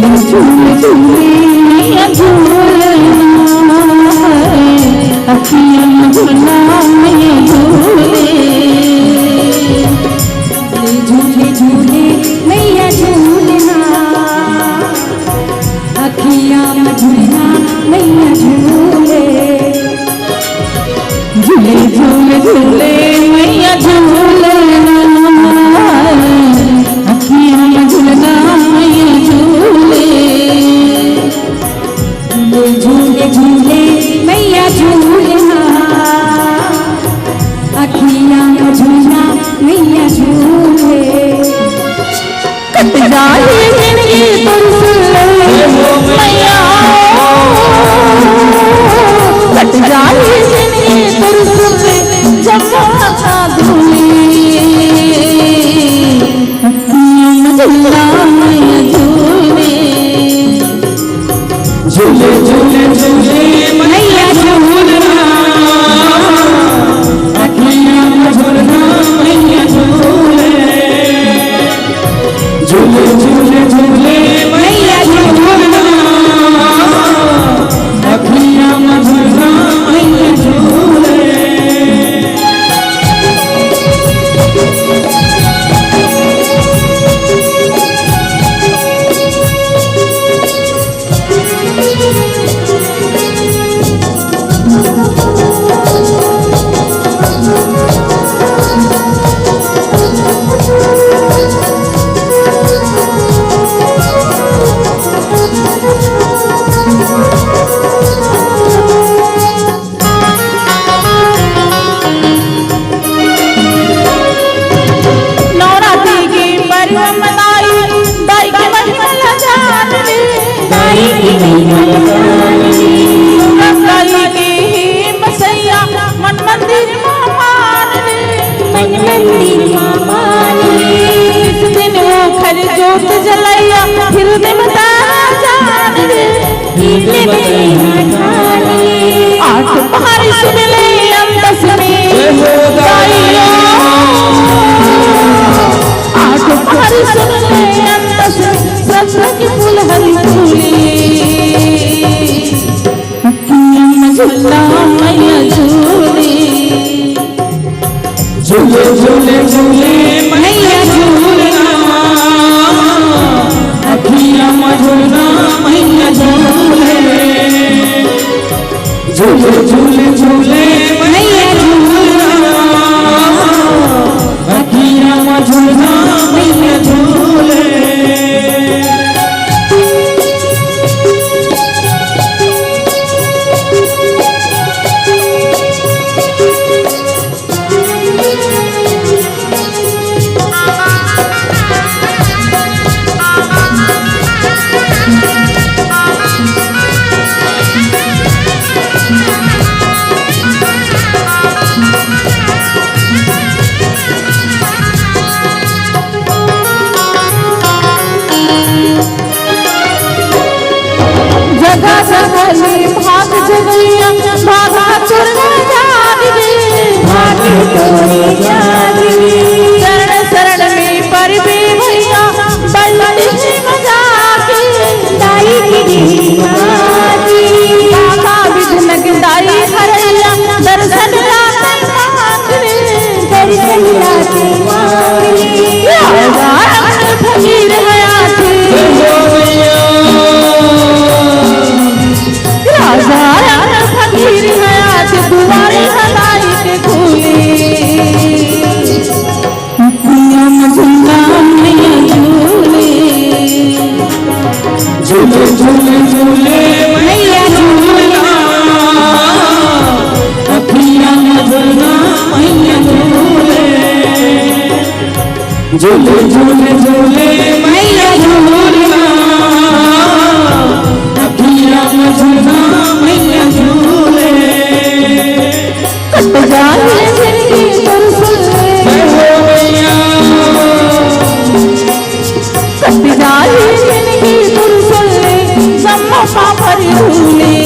झूले झूले मैया झूलना अखियाँ झूलना मैया झूले झूले झूले मैया झूलना अखियाँ झूलना मैया झूले झूले झूले झूले मैया झूलना अखियाँ झूलना मैया झूले झूले झूले मैया झूलना अखियाँ झूलना मैया झूले कट जाए जिंदगी तुमसे मैया कट जाए जिंदगी तुमसे जमा धूली अखियाँ झूलना मैया झूले झूले झूले झूले मैया झूलना अखियाँ झूलना मैया झूले झूले झूले झूले मैया झूलना अखियाँ झूलना मैया झूले जोत जलाया फिर दे बता जान रे नीले में आठ पहाड़ी सुन ले अंदस में गाइयो आठ पहाड़ी सुन ले अंदस में सत्र की फूल हरी फूली अखियाँ झूलना मैया झूले झूले झूले झूले मैया झूलना अखियाँ झूलना मैया झूले झूले झूले झूले मैया झूलना अखियाँ झूलना मैया झूले भाग जगैया भागा चुरना शरण शरण में पर भी भैया बल्ली मजा बाबा विघ्न दाई हरैया दर्शन फकीर फकीर हयात दुआरे हलाई के खुली अखियाँ झूलना मैया झूले झूले झूले झूले मैया झूलना अखियाँ झूलना मैया झूले झूले झूले झूले मैया झूलना अखियाँ झूलना मैया झूले कट जाए जिंदगी तुमसे मैया कट जाए जिंदगी तुमसे जम्मा भरी झूले